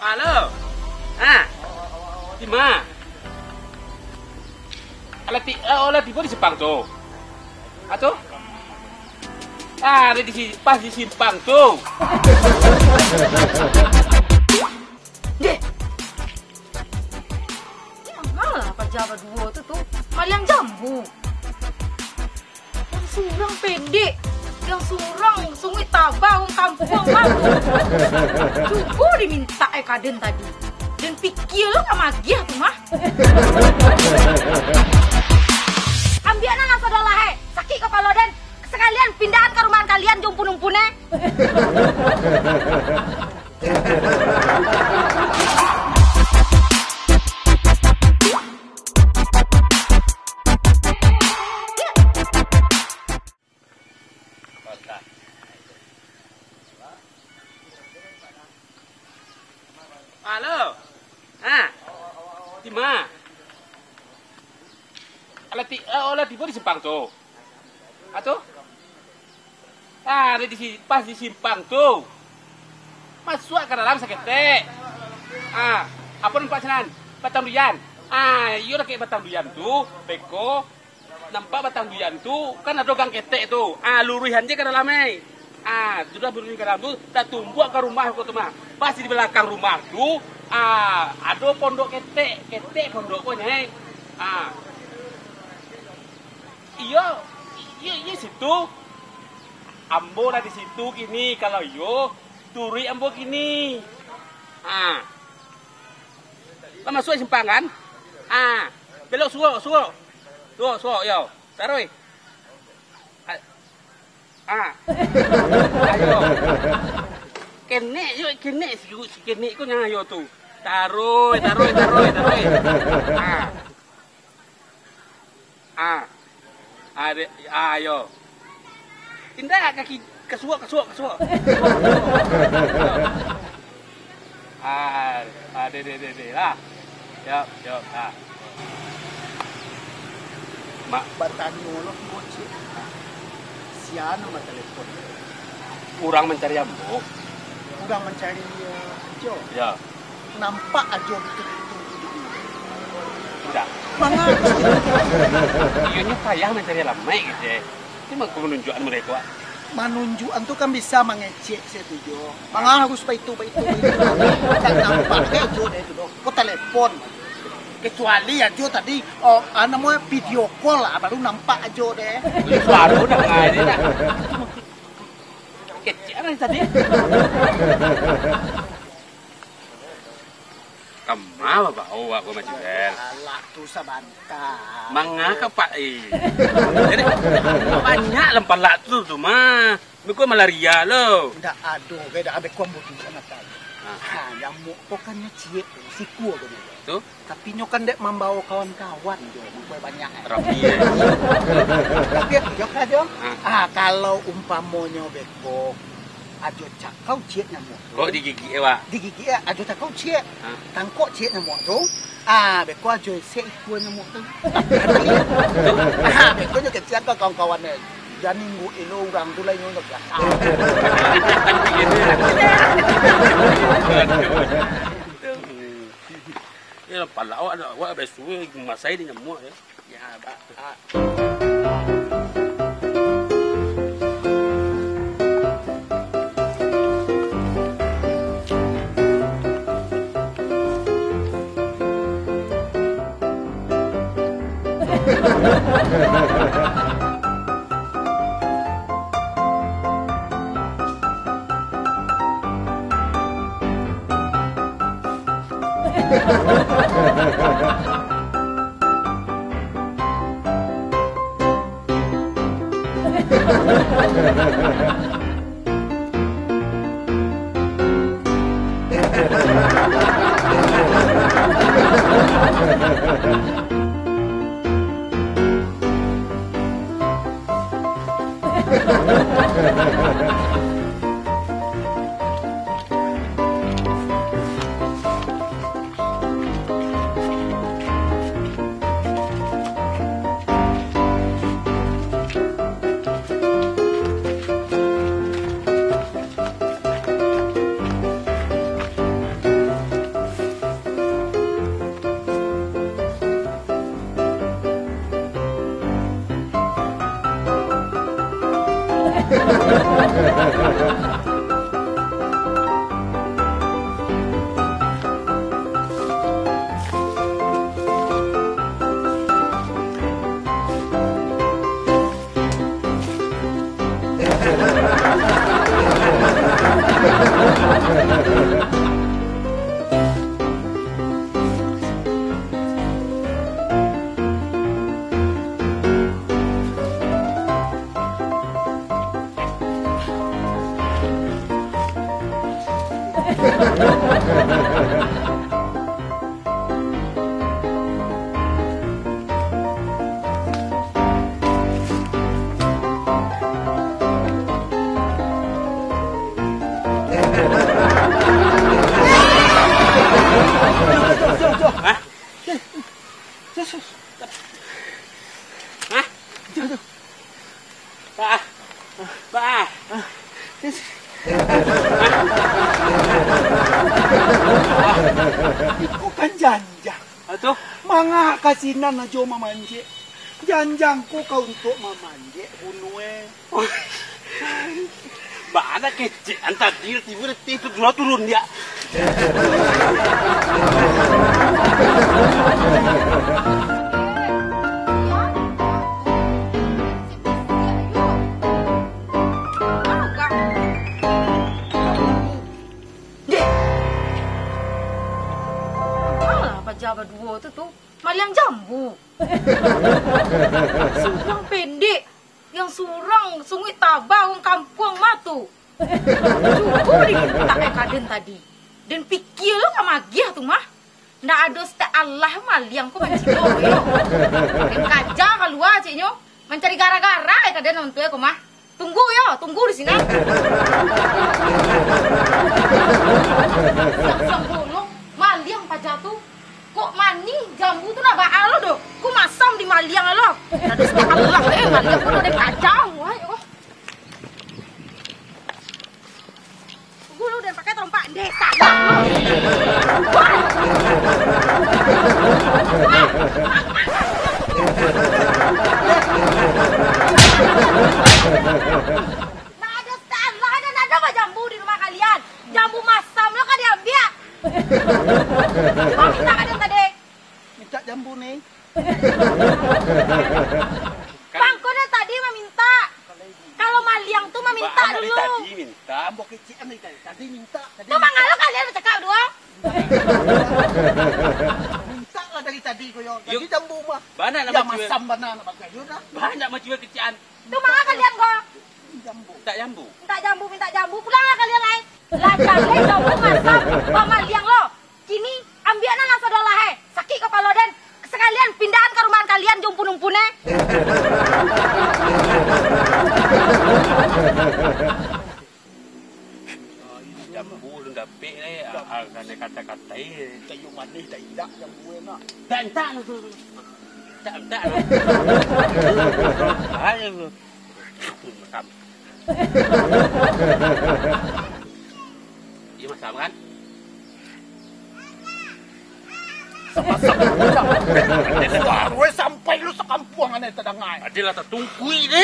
Halo. Ah. Di mana? Oleh tiba di Simpang tuh. Atau? Ah, ada pas di Simpang tuh. Dek. Malah Pak Jawa dua tuh Maliang Jambu. Yang surang pendek, yang surang sungai tabang kampung malu. Cukup diminta kaden tadi. Dan pikir lo sama dia tuh mah. Ambianan langsung dolah sakit kepala den. Sekalian pindahan ke rumah kalian jumpun-jumpune. Halo. Ah. Di mana? Oleh tiba di Simpang tuh. Atau? Ah, ada pas di Simpang tuh. Masuk ke dalam sakit. Ah, apa nampak cenan? Batang duyan. Ah, iyo kayak batang duyan tuh, beko. Nampak batang duyan tuh, kan ada gang ketek tuh. Ah, luruhan aja ke dalamnya. Ah, sudah berurin ke dalam tuh, tak tumbuh ke rumah aku tuh mah. Pas di belakang rumah tuh, ada pondok ketek pondok punya. Ah, iya situ. Ambo di situ gini, kalau yo turi ambo gini. Ah, lah masuk Simpang kan? Ah, belok suo yo, taruh. Ayo. Kene si kene ku nyayo tuh. Taruh. Ayo. Indah kaki kesuak. De lah. Yo. Mak Bertanyolok moci. Siano sama telepon. kurang mencari ambo. Kurang mencari Jo. Ya. Nampak aja gitu. Udah. Mana? Iyanya payah mencari lama gitu ya. Cuma menunjukkan mereka. Manunjukan tuh kan bisa mengecek situ Jo. Mangga harus itu. Tak nampak kayak Jo deh itu dong. Kok telepon. Kecuali ya Jo tadi namanya video call lah baru nampak aja deh. Suara udah nggak ini dah. Kecil tadi. Kemana bau aku macam bel. Alah tuh sabanta. Mangga pak Jadi banyak lempar lak tuh mah. Mikir malaria lo. Ndak aduh, beda abe kuam butuh sana tadi. Nyamuk kok kan nyeciek siku gitu. Tuh. Tapi nyokan dek membawa kawan-kawan Jo, membawa banyak. Rapi ya. Tapi jok aja. Kalau umpamonya beko ajo cak kau ciek nyamuk. Kok digigi ewa? Digigi ajo tak kau ciek. Tangkok ciek nyamuk tu. Beko ajo sek ikut nyamuk tu. Beko nyo kecian kau kawan-kawan ni. Dan minggu ini orang tu lain nyok ya. Ya pala awak ada awak besu masai di nyamuk ya. Ya, Pak. Hah? Hah? Pak. Pak. Iku kan janjang. Atuh. Mga kasinan na jo mamanje. Janjang ko ka untuk mamanje unue. Mana kecil antar dia tiba itu dua turun dia. Jawa dua tu maliang jambu. Surang pendek. Yang surang sungai tabah orang kampung matu. Cukup diminta kaden tadi. Dan fikir lo kamagih tu mah. Ndak ada setiap Allah maliang ko mancilo yo. Dan kaja keluar ciknyo. Mencari gara-gara kaden untuk ko mah. Tunggu yo, tunggu di sini. Siang-siang bolong maliang pajatu. Kok mani jambu tu nak baal lo doh. Ku masam di maliang lo. Ada setiap Allah maliang pun ada kacau. Tunggu lo dan pakai tompak desa lo. Nah ada setiap Allah ada apa jambu di rumah kalian? Jambu masam lo kan diambil. Cuma minta kadang tadi. Minta jambu nih. Bangkonya tadi meminta. Kalau maliang tuh meminta dulu. Tadi minta. Ambok kecian nih tadi minta. Tuh mangalo kalian bercakap dua. Minta lah dari tadi koyo. Tadi jambu mah. Banyak Ya masam bana nak pakai yo dah. Banyak macam kecian. Tuh mangalo kalian kok. Jambu. Tak jambu. Minta jambu. Pulanglah kalian lain. Lah jangan jambu masam. Bawa maliang lo. Kini ambilnya langsung dolah sakit kepala dan sekalian pindahan ke rumah kalian jumpun-umpune. Jambu lu dapik ni akan kata-kata ini. Kayu manis dah tidak jambu enak. Tak tu. Tak. Ayo. Makam. Iya masam kan? Baru sampai lu sekampuangan ni terdengar. Adalah tak tungkui ni.